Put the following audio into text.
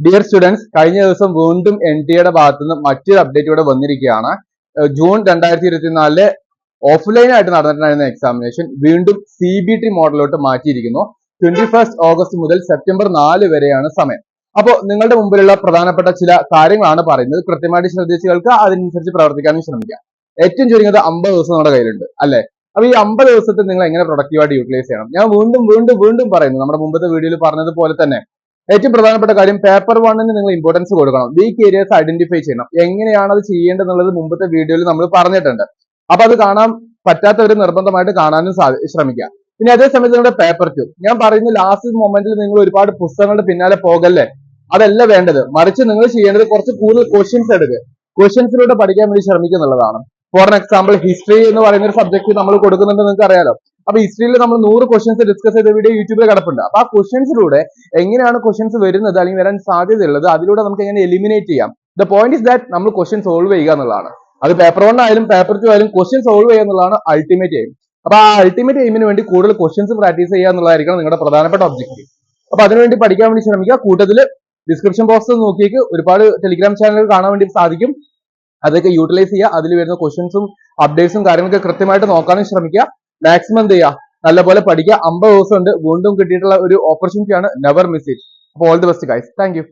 Dear students, കഴിഞ്ഞ ദിവസം വീണ്ടും NTA ഭാഗത്തു നിന്ന് മറ്റൊരു അപ്ഡേറ്റ് ഇവിടെ വന്നിരിക്കുകയാണ്. ജൂൺ 2024 ഓഫ്ലൈൻ ആയിട്ട് നടന്നിട്ടുണ്ടായിരുന്ന എക്സാമിനേഷൻ വീണ്ടും CBT മോഡലോട്ട് മാറ്റിയിരിക്കുന്നു. 21 ഓഗസ്റ്റ് മുതൽ സെപ്റ്റംബർ 4 വരെയാണ് സമയം. അപ്പോൾ നിങ്ങളുടെ മുമ്പിലുള്ള പ്രധാനപ്പെട്ട ചില കാര്യങ്ങളാണ് പറയുന്നത്. കൃത്യമായിട്ട് ശ്രദ്ധിച്ച് കേൾക്കുക, അതിനനുസരിച്ച് പ്രവർത്തിക്കാനും ശ്രമിക്കുക. ഏറ്റവും ചുരുങ്ങിയത് 50 ദിവസം നമ്മുടെ കയ്യിലുണ്ട് അല്ലെ. അപ്പൊ ഈ 50 ദിവസത്തെ നിങ്ങൾ എങ്ങനെ പ്രൊഡക്റ്റീവായിട്ട് യൂട്ടിലൈസ് ചെയ്യണം? ഞാൻ വീണ്ടും പറയുന്നു, നമ്മുടെ മുമ്പത്തെ വീഡിയോയിൽ പറഞ്ഞതുപോലെ തന്നെ ഏറ്റവും പ്രധാനപ്പെട്ട കാര്യം പേപ്പർ 1-ന് നിങ്ങൾ ഇമ്പോർട്ടൻസ് കൊടുക്കണം. വീക്ക് ഏരിയസ് ഐഡന്റിഫൈ ചെയ്യണം. എങ്ങനെയാണ് അത് ചെയ്യേണ്ടതെന്നുള്ളത് മുമ്പത്തെ വീഡിയോയിൽ നമ്മൾ പറഞ്ഞിട്ടുണ്ട്. അപ്പൊ അത് കാണാൻ പറ്റാത്തവർ നിർബന്ധമായിട്ട് കാണാനും ശ്രമിക്കുക. പിന്നെ അതേ സമയത്ത് നിങ്ങളുടെ പേപ്പർ 2 ഞാൻ പറയുന്ന ലാസ്റ്റ് മൊമെന്റിൽ നിങ്ങൾ ഒരുപാട് പുസ്തകങ്ങളുടെ പിന്നാലെ പോകല്ലേ, അതല്ല വേണ്ടത്. മറിച്ച് നിങ്ങൾ ചെയ്യേണ്ടത് കുറച്ച് കൂടുതൽ ക്വസ്റ്റ്യൻസ് എടുക്കുക, ക്വസ്റ്റ്യൻസിലൂടെ പഠിക്കാൻ വേണ്ടി ശ്രമിക്കുന്നുള്ളതാണ്. ഫോർ എക്സാമ്പിൾ ഹിസ്റ്ററി എന്ന് പറയുന്ന ഒരു സബ്ജക്ട് നമ്മൾ കൊടുക്കുന്നുണ്ട്, നിങ്ങൾക്ക് അറിയാലോ. അപ്പൊ ഹിസ്റ്ററിയിൽ നമ്മൾ 100 ക്വസ്റ്റ്യൻസ് ഡിസ്കസ് ചെയ്ത വീഡിയോ യൂട്യൂബിൽ കിടപ്പുണ്ട്. അപ്പൊ ആ ക്വസ്റ്റ്യൻസിലൂടെ എങ്ങനെയാണ് ക്വസ്റ്റ്യൻസ് വരുന്നത് അല്ലെങ്കിൽ വരാൻ സാധ്യതയുള്ളത്, അതിലൂടെ നമുക്ക് എങ്ങനെ എലിമിനേറ്റ് ചെയ്യാം. ദ പോയിന്റ് ഇസ് ദാറ്റ് നമ്മൾ ക്വസ്റ്റ്യൻ സോൾവ് ചെയ്യുക എന്നുള്ളതാണ്. അത് പേപ്പർ 1 ആയാലും പേപ്പർ 2 ആയാലും ക്വസ്റ്റ്യൻ സോൾവ് ചെയ്യുക എന്നുള്ളതാണ് അൾട്ടിമേറ്റ് എയിം. അപ്പൊ ആ അൾട്ടിമേറ്റ് എയിമിന് വേണ്ടി കൂടുതൽ ക്വസ്റ്റ്യൻസ് പ്രാക്ടീസ് ചെയ്യുക എന്നുള്ളതായിരിക്കണം നിങ്ങളുടെ പ്രധാനപ്പെട്ട ഒബ്ജക്റ്റീവ്. അപ്പൊ അതിനുവേണ്ടി പഠിക്കാൻ വേണ്ടി ശ്രമിക്കുക. കൂട്ടത്തിൽ ഡിസ്ക്രിപ്ഷൻ ബോക്സ് നോക്കിയേക്ക് ഒരുപാട് ടെലിഗ്രാം ചാനലുകൾ കാണാൻ വേണ്ടി സാധിക്കും. അതൊക്കെ യൂട്ടിലൈസ് ചെയ്യുക. അതിൽ വരുന്ന ക്വസ്റ്റ്യൻസും അപ്ഡേറ്റ്സും കാര്യങ്ങളൊക്കെ കൃത്യമായിട്ട് നോക്കാനും ശ്രമിക്കുക. മാക്സിമം എന്ത് ചെയ്യുക, നല്ലപോലെ പഠിക്കുക. 50 ദിവസം ഉണ്ട്, വീണ്ടും കിട്ടിയിട്ടുള്ള ഒരു ഓപ്പർച്യൂണിറ്റിയാണ്. Never miss it. അപ്പോൾ all the best guys. Thank U.